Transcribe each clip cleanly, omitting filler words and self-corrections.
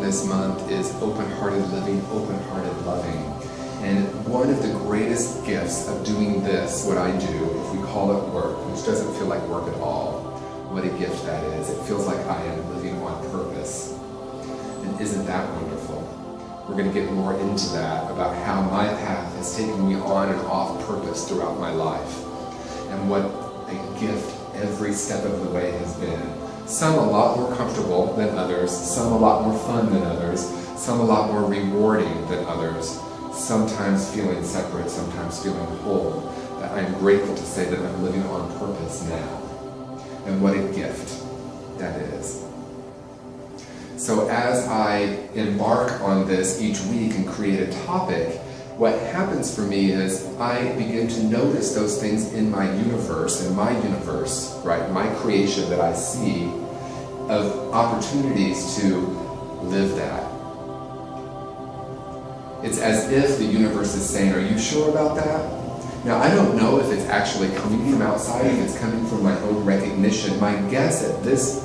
this month is open-hearted living, open-hearted loving. And one of the greatest gifts of doing this, what I do, if we call it work, which doesn't feel like work at all, what a gift that is. It feels like I am living on purpose. And isn't that wonderful? We're going to get more into that, about how my path has taken me on and off purpose throughout my life. And what a gift every step of the way has been. Some a lot more comfortable than others, some a lot more fun than others, some a lot more rewarding than others, sometimes feeling separate, sometimes feeling whole. But I'm grateful to say that I'm living on purpose now. And what a gift that is. So as I embark on this each week and create a topic, what happens for me is I begin to notice those things in my universe, right, my creation that I see, of opportunities to live that. It's as if the universe is saying, are you sure about that? Now, I don't know if it's actually coming from outside, if it's coming from my own recognition. My guess at this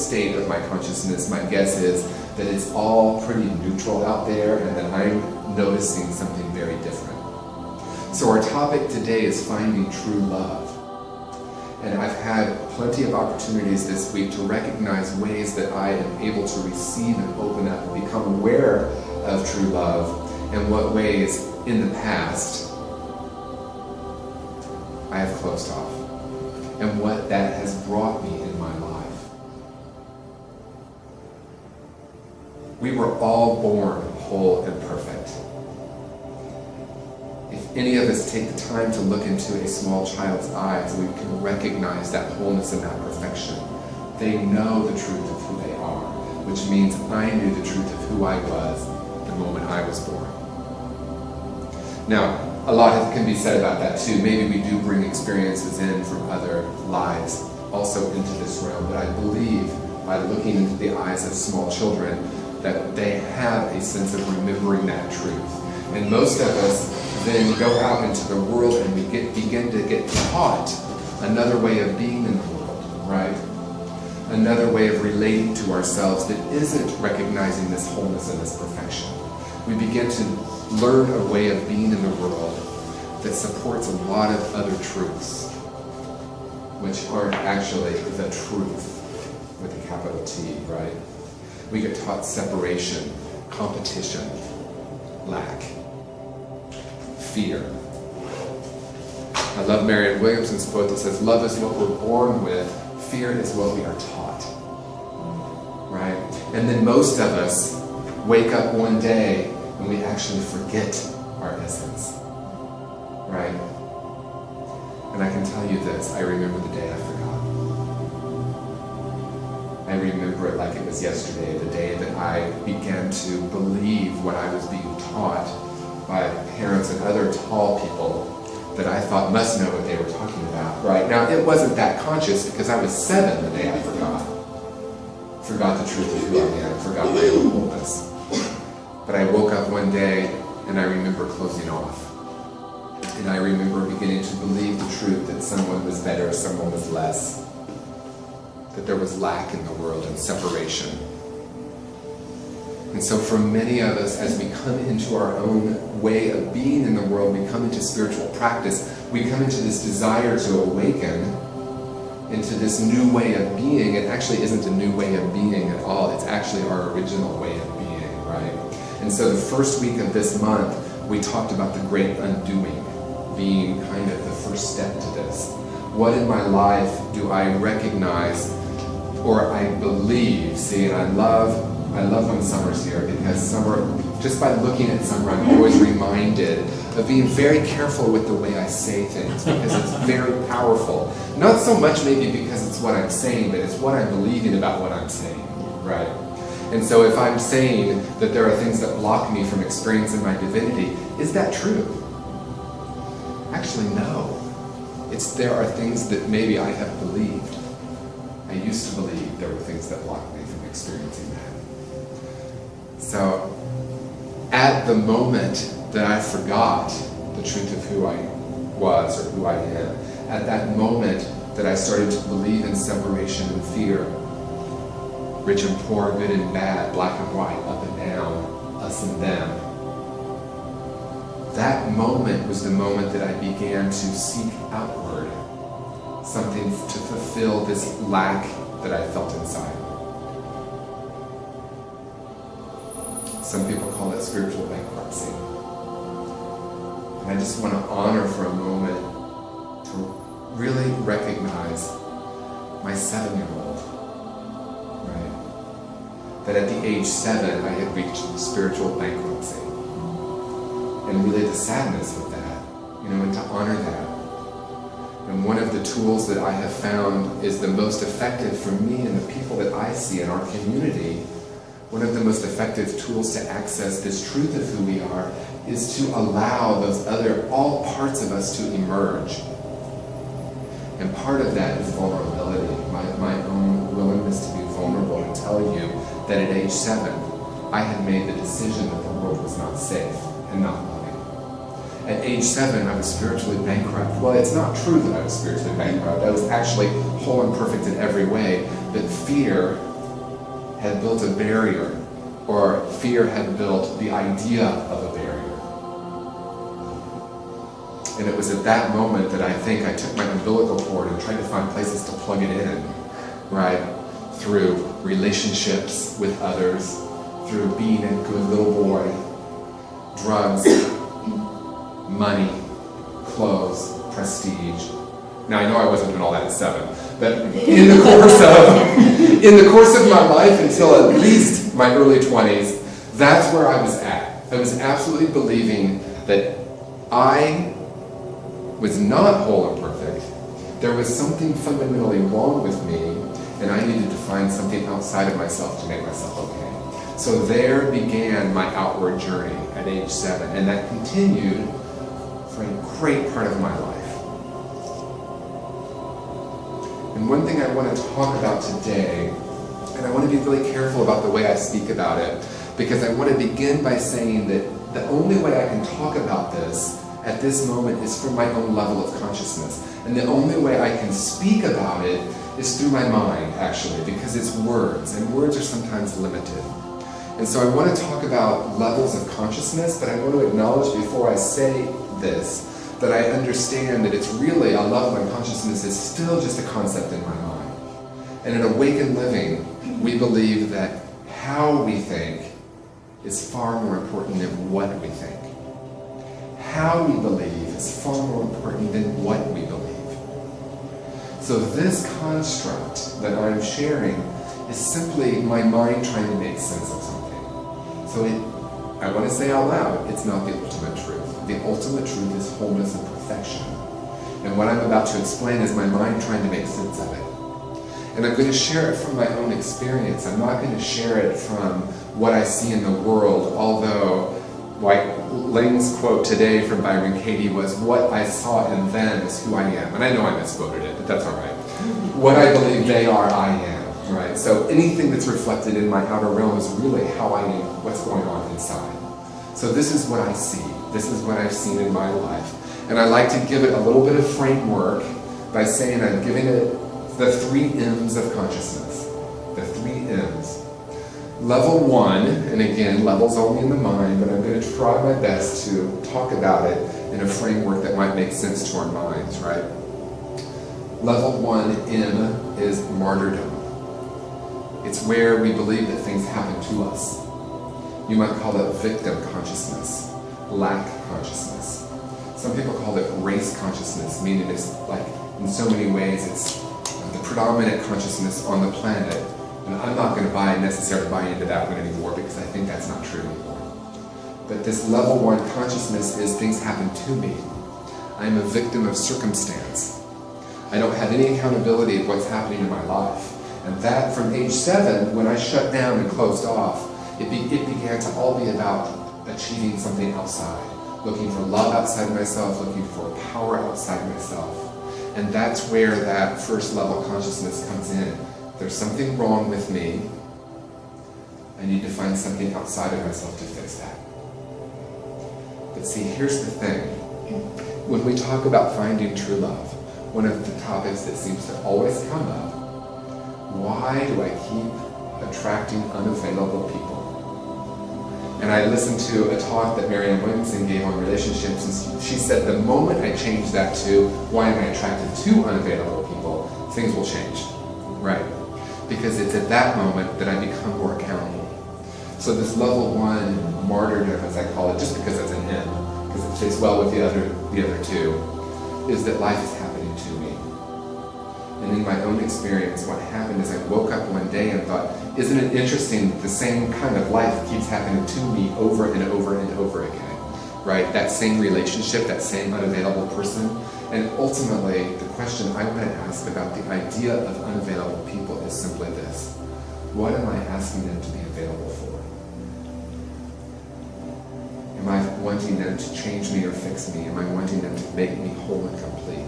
state of my consciousness, my guess is that it's all pretty neutral out there and that I'm noticing something very different. So our topic today is finding true love. And I've had plenty of opportunities this week to recognize ways that I am able to receive and open up and become aware of true love, and what ways in the past I have closed off, and what that has brought me in my life. We were all born whole and perfect. If any of us take the time to look into a small child's eyes, we can recognize that wholeness and that perfection. They know the truth of who they are, which means I knew the truth of who I was the moment I was born. Now, a lot can be said about that too. Maybe we do bring experiences in from other lives also into this realm, but I believe by looking into the eyes of small children that they have a sense of remembering that truth. And most of us then go out into the world and we begin to get taught another way of being in the world, right? Another way of relating to ourselves that isn't recognizing this wholeness and this perfection. We begin to learn a way of being in the world that supports a lot of other truths, which aren't actually the truth with a capital T, right? We get taught separation, competition, lack, fear. I love Marianne Williamson's quote that says, love is what we're born with, fear is what we are taught, right? And then most of us wake up one day and we actually forget our essence, right? And I can tell you this, I remember the day I forgot. I remember it like it was yesterday, the day that I began to believe what I was being taught by parents and other tall people that I thought must know what they were talking about, right? Now, it wasn't that conscious because I was 7 the day I forgot. Forgot the truth of who I am, forgot my own wholeness. But I woke up one day and I remember closing off. And I remember beginning to believe the truth that someone was better, someone was less. That there was lack in the world and separation. And so for many of us, as we come into our own way of being in the world, we come into spiritual practice, we come into this desire to awaken into this new way of being. It actually isn't a new way of being at all. It's actually our original way of being, right? And so the first week of this month, we talked about the great undoing being kind of the first step to this. What in my life do I recognize or I believe? See, and I love when summer's here, because summer, just by looking at summer, I'm always reminded of being very careful with the way I say things, because it's very powerful. Not so much maybe because it's what I'm saying, but it's what I'm believing about what I'm saying, right? And so if I'm saying that there are things that block me from experiencing my divinity, is that true? Actually, no. There are things that maybe I have believed. I used to believe there were things that blocked me from experiencing that. So, at the moment that I forgot the truth of who I was or who I am, at that moment that I started to believe in separation and fear, rich and poor, good and bad, black and white, up and down, us and them. That moment was the moment that I began to seek outward something to fulfill this lack that I felt inside. Some people call it spiritual bankruptcy. And I just want to honor for a moment to really recognize my 7-year-old, right? That at the age 7, I had reached spiritual bankruptcy. And really the sadness with that, and to honor that. And one of the tools that I have found is the most effective for me and the people that I see in our community. One of the most effective tools to access this truth of who we are is to allow those all parts of us to emerge. And part of that is vulnerability, my own willingness to be vulnerable and tell you that at age 7, I had made the decision that the world was not safe and not loving. At age 7, I was spiritually bankrupt. Well, it's not true that I was spiritually bankrupt. I was actually whole and perfect in every way, but fear had built a barrier, or fear had built the idea of a barrier. And it was at that moment that I think I took my umbilical cord and tried to find places to plug it in, right? Through relationships with others, through being a good little boy, drugs, money, clothes, prestige. Now I know I wasn't doing all that at 7, but in the course of my life until at least my early 20s, that's where I was at. I was absolutely believing that I was not whole and perfect. There was something fundamentally wrong with me, and I needed to find something outside of myself to make myself okay. So there began my outward journey at age 7, and that continued for a great part of my life. And one thing I want to talk about today, and I want to be really careful about the way I speak about it, because I want to begin by saying that the only way I can talk about this at this moment is from my own level of consciousness. And the only way I can speak about it is through my mind, actually, because it's words, and words are sometimes limited. And so I want to talk about levels of consciousness, but I want to acknowledge before I say this, that I understand that it's really a level of consciousness is still just a concept in my mind. And in Awakened Living, we believe that how we think is far more important than what we think. How we believe is far more important than what we believe. So this construct that I'm sharing is simply my mind trying to make sense of something. So I want to say out loud, it's not the ultimate truth. The ultimate truth is wholeness and perfection. And what I'm about to explain is my mind trying to make sense of it. And I'm going to share it from my own experience. I'm not going to share it from what I see in the world, although like Lane's quote today from Byron Katie was, "What I saw in them is who I am." And I know I misquoted it, but that's all right. What I believe they are, I am. Right? So anything that's reflected in my outer realm is really how I am, what's going on inside. So this is what I see. This is what I've seen in my life. And I like to give it a little bit of framework by saying I'm giving it the 3 M's of consciousness. The 3 M's. Level 1, and again, level's only in the mind, but I'm going to try my best to talk about it in a framework that might make sense to our minds, right? Level 1, M, is martyrdom. It's where we believe that things happen to us. You might call it victim consciousness, lack consciousness. Some people call it race consciousness, meaning it's like, in so many ways, it's the predominant consciousness on the planet. And I'm not going to necessarily buy into that one anymore because I think that's not true anymore. But this level 1 consciousness is things happen to me. I'm a victim of circumstance. I don't have any accountability of what's happening in my life. And that from age 7, when I shut down and closed off, it began to all be about achieving something outside, looking for love outside myself, looking for power outside myself. And that's where that first level consciousness comes in. There's something wrong with me. I need to find something outside of myself to fix that. But see, here's the thing. When we talk about finding true love, one of the topics that seems to always come up, why do I keep attracting unavailable people. And I listened to a talk that Marianne Williamson gave on relationships, and she said the moment I change that to why am I attracted to unavailable people, things will change, right? Because it's at that moment that I become more accountable. So this level 1 martyrdom, as I call it, just because it's an M, because it fits well with the other two, is that life is happening to me. And in my own experience, what happened is I woke up one day and thought, isn't it interesting that the same kind of life keeps happening to me over and over and over again, right? That same relationship, that same unavailable person. And ultimately, the question I want to ask about the idea of unavailable people is simply this. What am I asking them to be available for? Am I wanting them to change me or fix me? Am I wanting them to make me whole and complete?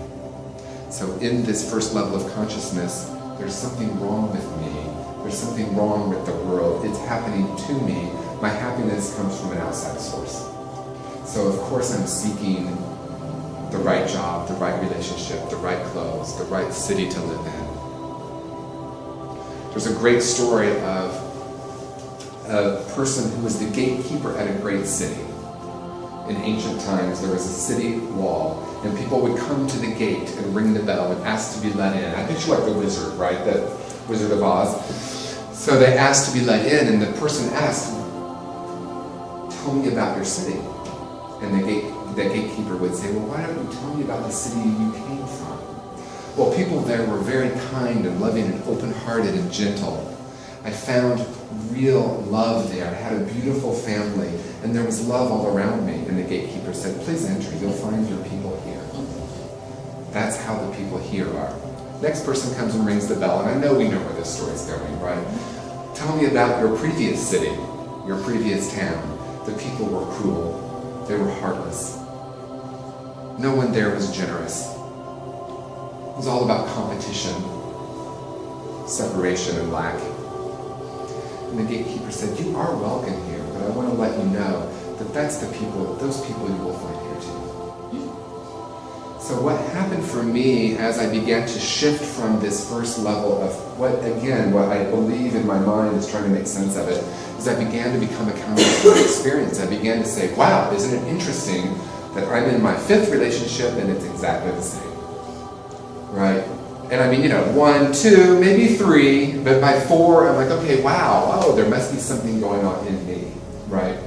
So in this first level of consciousness, there's something wrong with me. There's something wrong with the world. It's happening to me. My happiness comes from an outside source. So of course I'm seeking the right job, the right relationship, the right clothes, the right city to live in. There's a great story of a person who was the gatekeeper at a great city. In ancient times, there was a city wall, and people would come to the gate and ring the bell and ask to be let in. I picture like the wizard, right? The Wizard of Oz. So they asked to be let in, and the person asked, tell me about your city. And the gatekeeper would say, well, why don't you tell me about the city you came from? Well, people there were very kind and loving and open-hearted and gentle. I found real love there. I had a beautiful family, and there was love all around me. And the gatekeeper said, please enter, you'll find your people here. That's how the people here are. Next person comes and rings the bell, and I know we know where this story's going, right? Tell me about your previous city, your previous town. The people were cruel. They were heartless. No one there was generous. It was all about competition, separation, and lack. And the gatekeeper said, you are welcome here, but I want to let you know that those people you will find here too. So what happened for me as I began to shift from this first level of what I believe in my mind is trying to make sense of it, is I began to become accountable for my experience. I began to say, wow, isn't it interesting that I'm in my 5th relationship and it's exactly the same, right? And I mean, 1, 2, maybe 3, but by 4, I'm like, okay, wow, there must be something going on in me, right?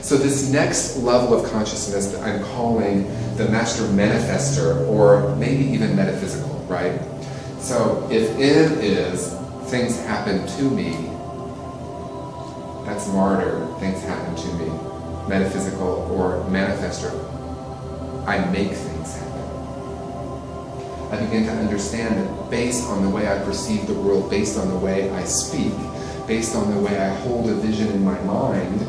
So this next level of consciousness that I'm calling the master manifester, or maybe even metaphysical, right? So if M is things happen to me, that's martyr, things happen to me. Metaphysical or manifester, I make things happen. I begin to understand that based on the way I perceive the world, based on the way I speak, based on the way I hold a vision in my mind,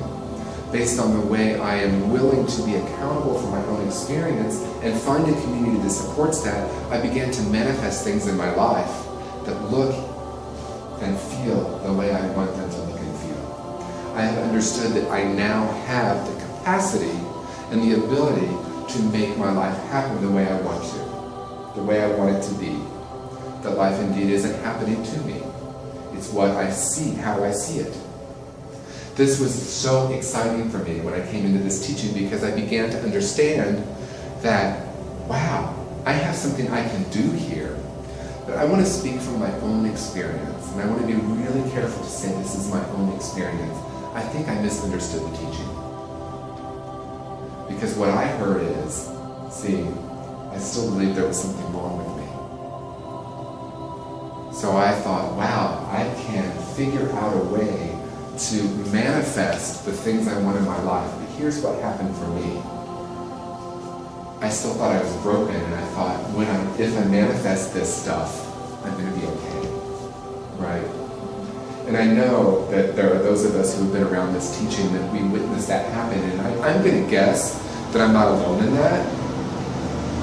based on the way I am willing to be accountable for my own experience and find a community that supports that, I began to manifest things in my life that look and feel the way I want them to look and feel. I have understood that I now have the capacity and the ability to make my life happen the way I want to, the way I want it to be. That life indeed isn't happening to me. It's what I see, how I see it. This was so exciting for me when I came into this teaching, because I began to understand that, wow, I have something I can do here. But I want to speak from my own experience, and I want to be really careful to say this is my own experience. I think I misunderstood the teaching. Because what I heard is, I still believe there was something wrong with me. So I thought, wow, I can figure out a way to manifest the things I want in my life. But here's what happened for me. I still thought I was broken, and I thought, if I manifest this stuff, I'm going to be okay, right? And I know that there are those of us who have been around this teaching that we witnessed that happen, and I'm going to guess that I'm not alone in that.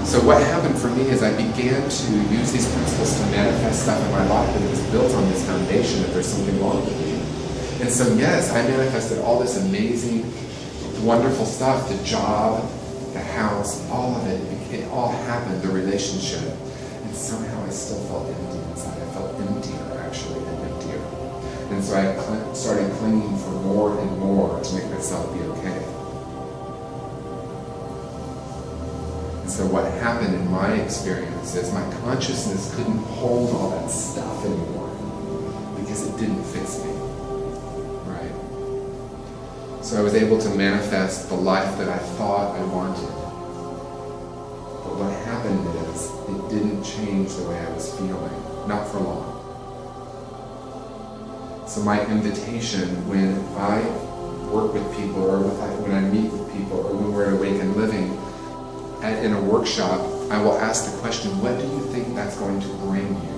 So what happened for me is I began to use these principles to manifest stuff in my life, and it was built on this foundation that there's something wrong with me. And so yes, I manifested all this amazing, wonderful stuff, the job, the house, all of it. It all happened, the relationship. And somehow I still felt empty inside. I felt emptier, actually, and emptier. And so I started clinging for more and more to make myself be okay. And so what happened in my experience is my consciousness couldn't hold all that stuff anymore because it didn't fix me, right? So I was able to manifest the life that I thought I wanted. But what happened is it didn't change the way I was feeling, not for long. So my invitation when I work with people, or when I meet with people, or when we're at Awakened Living, in a workshop, I will ask the question, what do you think that's going to bring you,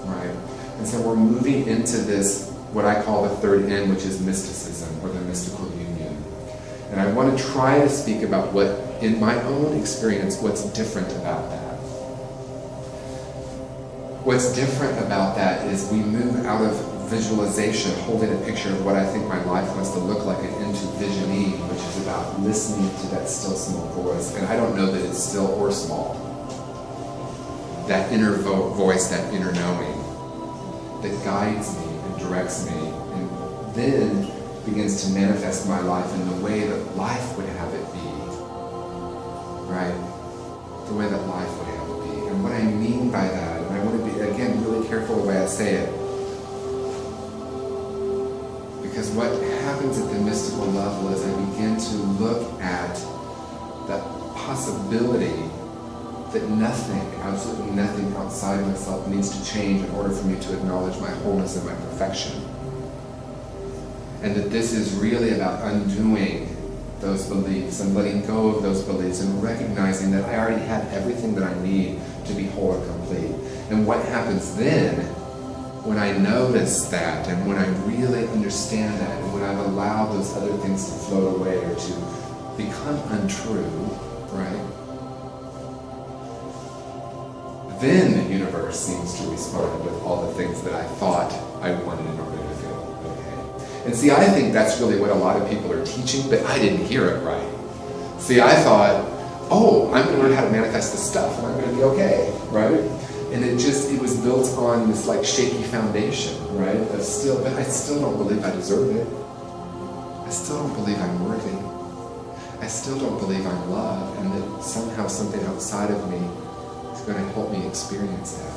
right? And so we're moving into this, what I call the third N, which is mysticism, or the mystical union. And I want to try to speak about what, in my own experience, what's different about that. What's different about that is we move out of visualization, holding a picture of what I think my life wants to look like, and into visioning, which is about listening to that still small voice. And I don't know that it's still or small. That inner voice, that inner knowing, that guides me and directs me, and then begins to manifest my life in the way that life would have it be. Right? The way that life would have it be. And what I mean by that, and I want to be, again, really careful the way I say it, because what happens at the mystical level is I begin to look at that possibility that nothing, absolutely nothing outside of myself needs to change in order for me to acknowledge my wholeness and my perfection. And that this is really about undoing those beliefs and letting go of those beliefs and recognizing that I already have everything that I need to be whole and complete. And what happens then, when I notice that, and when I really understand that, and when I've allowed those other things to float away or to become untrue, right? Then the universe seems to respond with all the things that I thought I wanted in order to feel okay. And see, I think that's really what a lot of people are teaching, but I didn't hear it right. See, I thought, oh, I'm going to learn how to manifest this stuff, and I'm going to be okay, right? And it was built on this like shaky foundation, right? But I still don't believe I deserve it. I still don't believe I'm worthy. I still don't believe I'm loved, and that somehow something outside of me is going to help me experience that.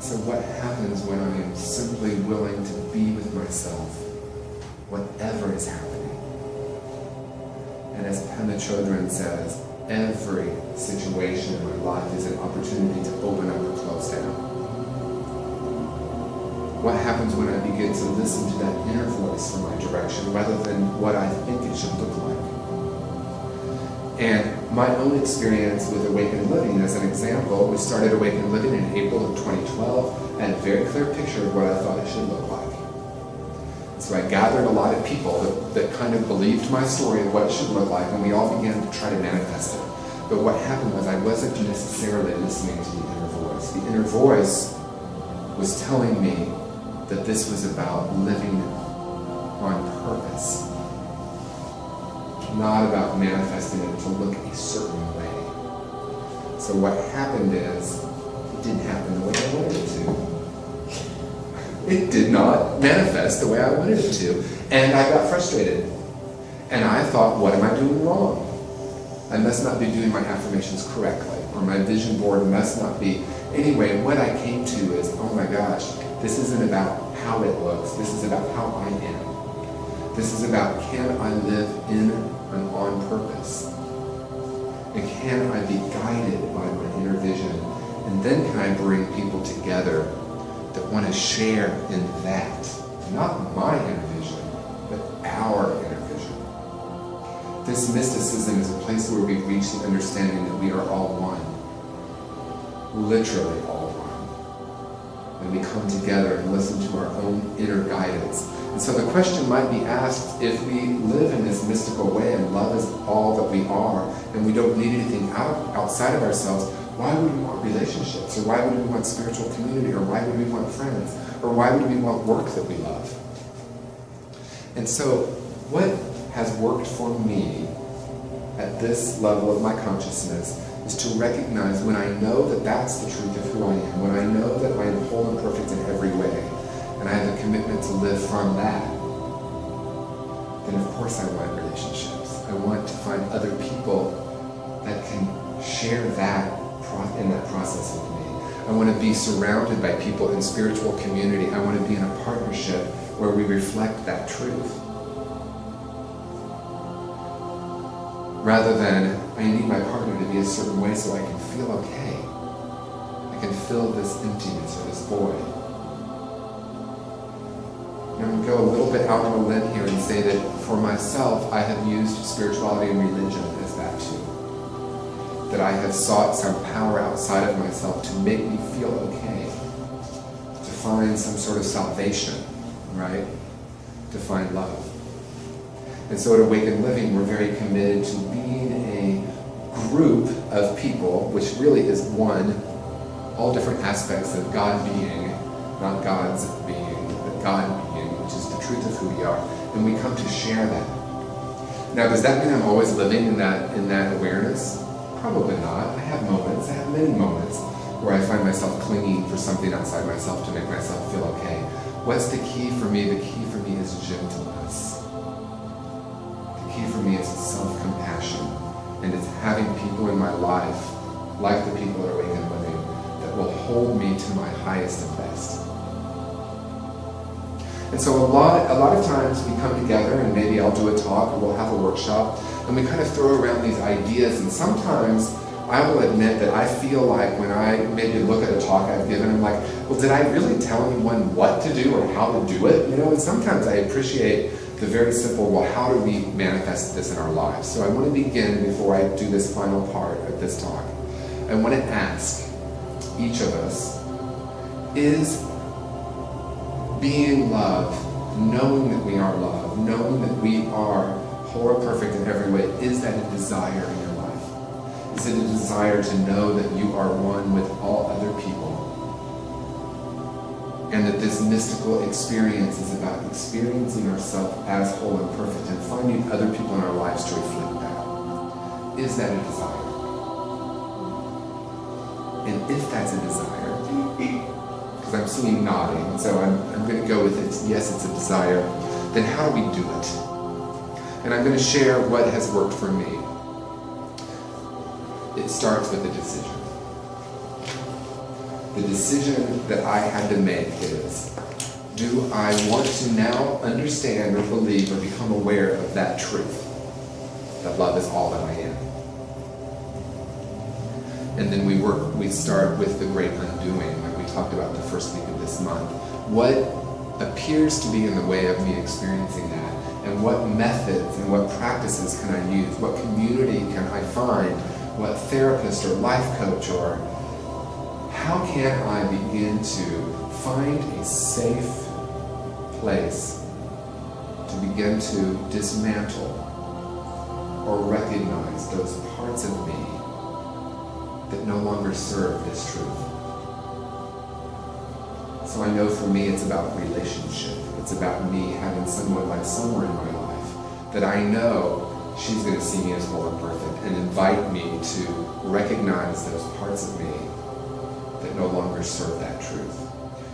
So what happens when I am simply willing to be with myself, whatever is happening? And as Pema Chodron says, every situation in my life is an opportunity to open up or close down. What happens when I begin to listen to that inner voice for my direction rather than what I think it should look like? And my own experience with Awakened Living, as an example, we started Awakened Living in April of 2012. I had a very clear picture of what I thought it should look like. So I gathered a lot of people that kind of believed my story of what it should look like, and we all began to try to manifest it. But what happened was I wasn't necessarily listening to the inner voice. The inner voice was telling me that this was about living on purpose, not about manifesting it to look a certain way. So what happened is, it didn't happen the way I wanted it to. It did not manifest the way I wanted it to. And I got frustrated. And I thought, what am I doing wrong? I must not be doing my affirmations correctly, or my vision board must not be. Anyway, what I came to is, oh my gosh, this isn't about how it looks. This is about how I am. This is about, can I live in and on purpose? And can I be guided by my inner vision? And then can I bring people together that want to share in that? Not my inner vision, but our inner vision. This mysticism is a place where we reach the understanding that we are all one. Literally all one. And we come together and listen to our own inner guidance. And so the question might be asked, if we live in this mystical way and love is all that we are, and we don't need anything outside of ourselves, why would we want relationships? Or why would we want spiritual community? Or why would we want friends? Or why would we want work that we love? And so what has worked for me at this level of my consciousness is to recognize when I know that that's the truth of who I am, when I know that I am whole and perfect in every way, and I have a commitment to live from that, then of course I want relationships. I want to find other people that can share that in that process with me. I want to be surrounded by people in spiritual community. I want to be in a partnership where we reflect that truth. Rather than, I need my partner to be a certain way so I can feel okay. I can fill this emptiness or this void. And I'm going to go a little bit out on a limb here and say that for myself, I have used spirituality and religion as that too. That I have sought some power outside of myself to make me feel okay. To find some sort of salvation, right? To find love. And so at Awakened Living, we're very committed to being a group of people, which really is one, all different aspects of God being, not God's being, but God being, which is the truth of who we are. And we come to share that. Now, does that mean I'm always living in that awareness? Probably not. I have moments, I have many moments, where I find myself clinging for something outside myself to make myself feel okay. What's the key for me? The key for me is gentleness. The key for me is self-compassion. And it's having people in my life, like the people at Awakened Living, that will hold me to my highest and best. And so a lot of times we come together, and maybe I'll do a talk or we'll have a workshop, and we kind of throw around these ideas, and sometimes I will admit that I feel like when I maybe look at a talk I've given, I'm like, well, did I really tell anyone what to do or how to do it? You know, and sometimes I appreciate the very simple, well, how do we manifest this in our lives? So I want to begin, before I do this final part of this talk, I want to ask each of us, is being love, knowing that we are love, knowing that we are whole or perfect in every way, is that a desire in your life? Is it a desire to know that you are one with all other people? And that this mystical experience is about experiencing ourselves as whole and perfect and finding other people in our lives to reflect that. Is that a desire? And if that's a desire, because I'm seeing nodding, so I'm going to go with it, yes, it's a desire, then how do we do it? And I'm going to share what has worked for me. It starts with a decision. The decision that I had to make is, do I want to now understand or believe or become aware of that truth, that love is all that I am? And then we start with the great undoing, like we talked about the first week of this month. What appears to be in the way of me experiencing that? And what methods and what practices can I use? What community can I find? What therapist or life coach, or how can I begin to find a safe place to begin to dismantle or recognize those parts of me that no longer serve this truth? So I know for me it's about relationship. It's about me having someone like Summer in my life that I know she's going to see me as whole and perfect and invite me to recognize those parts of me that no longer serve that truth.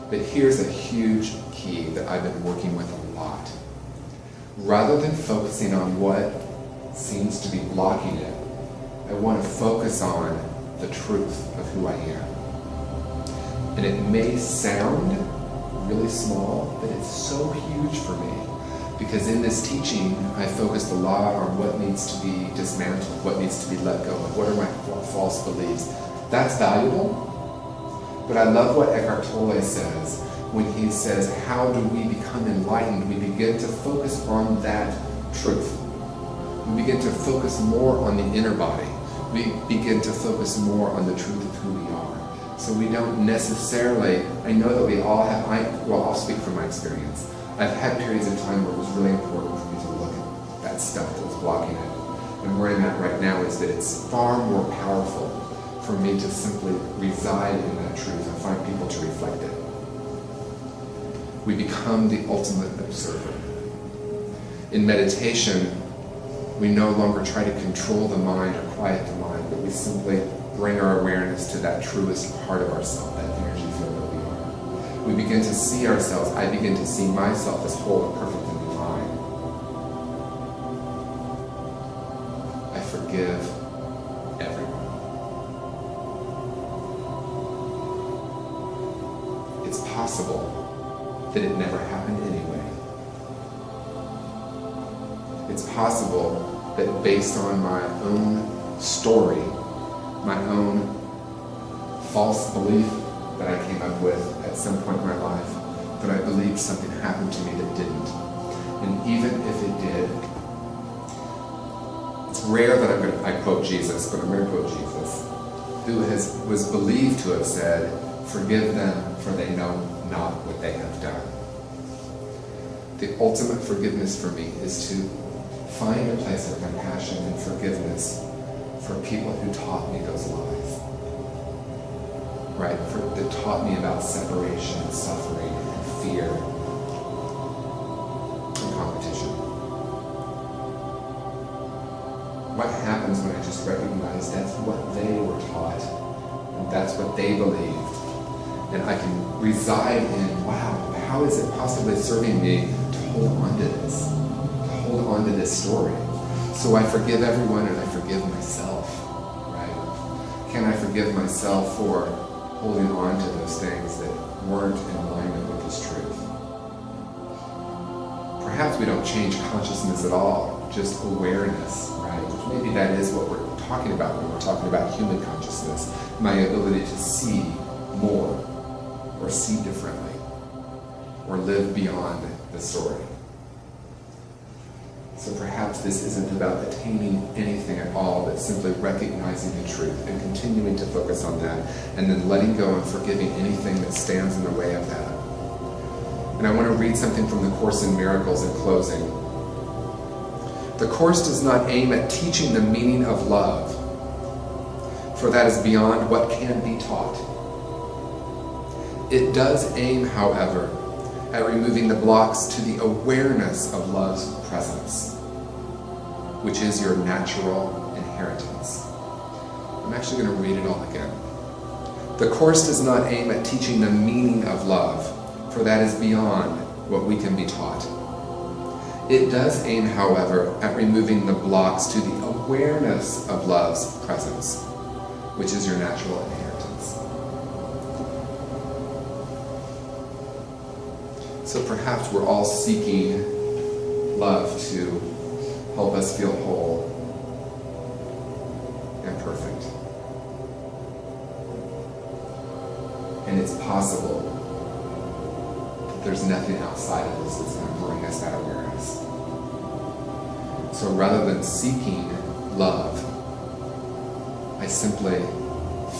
But here's a huge key that I've been working with a lot. Rather than focusing on what seems to be blocking it, I want to focus on the truth of who I am. And it may sound really small, but it's so huge for me. Because in this teaching, I focused a lot on what needs to be dismantled, what needs to be let go of, what are my false beliefs. That's valuable. But I love what Eckhart Tolle says when he says, how do we become enlightened? We begin to focus on that truth. We begin to focus more on the inner body. We begin to focus more on the truth of who we are. So we don't necessarily, I know that we all have, I'll speak from my experience. I've had periods of time where it was really important for me to look at that stuff that was blocking it. And where I'm at right now is that it's far more powerful for me to simply reside in that truth and find people to reflect it. We become the ultimate observer. In meditation, we no longer try to control the mind or quiet the mind, but we simply bring our awareness to that truest part of ourselves, that energy field that we are. we begin to see ourselves, I begin to see myself as whole and perfect and divine. I forgive everyone. It's possible that it never happened anyway. It's possible that based on my own story, my own false belief that I came up with at some point in my life, that I believed something happened to me that didn't. And even if it did, it's rare that I quote Jesus, but I'm going to quote Jesus, who was believed to have said, "Forgive them, for they know not what they have done." The ultimate forgiveness for me is to find a place of compassion and forgiveness for people who taught me those lies. Right? That taught me about separation and suffering and fear and competition. What happens when I just recognize that's what they were taught and that's what they believed? And I can reside in, wow, how is it possibly serving me to hold on to this? To hold on to this story? So I forgive everyone and I forgive myself, right? Can I forgive myself for holding on to those things that weren't in alignment with this truth? Perhaps we don't change consciousness at all, just awareness, right? Maybe that is what we're talking about when we're talking about human consciousness, my ability to see more, or see differently, or live beyond the story. So perhaps this isn't about attaining anything at all, but simply recognizing the truth and continuing to focus on that, and then letting go and forgiving anything that stands in the way of that. And I want to read something from the Course in Miracles in closing. The Course does not aim at teaching the meaning of love, for that is beyond what can be taught. It does aim, however, at removing the blocks to the awareness of love's presence, which is your natural inheritance. I'm actually going to read it all again. The Course does not aim at teaching the meaning of love, for that is beyond what we can be taught. It does aim, however, at removing the blocks to the awareness of love's presence, which is your natural inheritance. So perhaps we're all seeking love to help us feel whole and perfect. And it's possible that there's nothing outside of us that's going to bring us that awareness. So rather than seeking love, I simply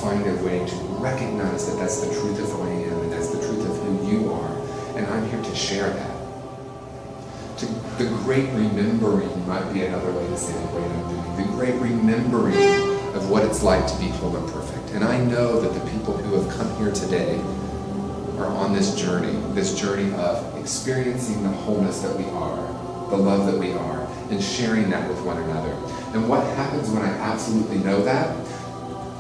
find a way to recognize that that's the truth of who I am and that's the truth of who you are. And I'm here to share that. The great remembering might be another way to say the great undoing. The great remembering of what it's like to be whole and perfect. And I know that the people who have come here today are on this journey of experiencing the wholeness that we are, the love that we are, and sharing that with one another. And what happens when I absolutely know that?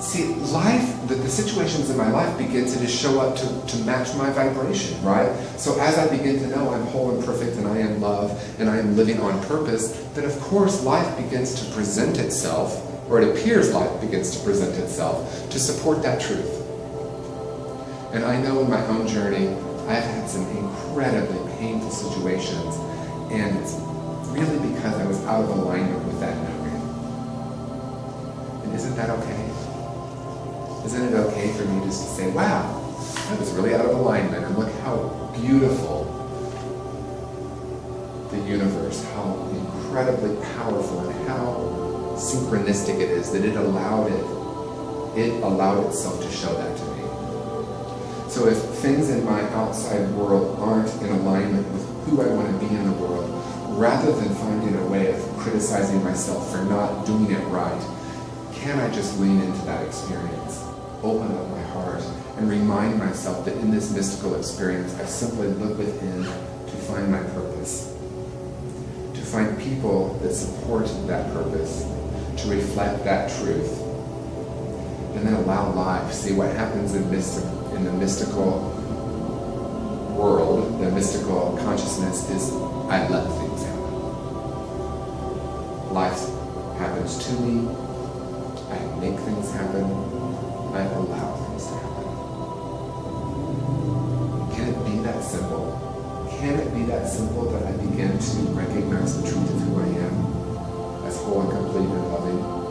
See, life, the situations in my life begin to just show up to match my vibration, right? So as I begin to know I'm whole and perfect and I am love and I am living on purpose, then of course life begins to present itself, or it appears life begins to present itself to support that truth. And I know in my own journey, I've had some incredibly painful situations, and it's really because I was out of alignment with that knowing. And isn't that okay? Isn't it okay for me just to say, wow, I was really out of alignment, and look how beautiful the universe, how incredibly powerful, and how synchronistic it is that it allowed itself to show that to me. So if things in my outside world aren't in alignment with who I want to be in the world, rather than finding a way of criticizing myself for not doing it right, can I just lean into that experience? Open up my heart and remind myself that in this mystical experience, I simply look within to find my purpose, to find people that support that purpose, to reflect that truth, and then allow life. See what happens in the mystical mystical consciousness is I let things happen. Life happens to me. I make things happen. I allow things to happen. Can it be that simple? Can it be that simple that I begin to recognize the truth of who I am as whole and complete and loving?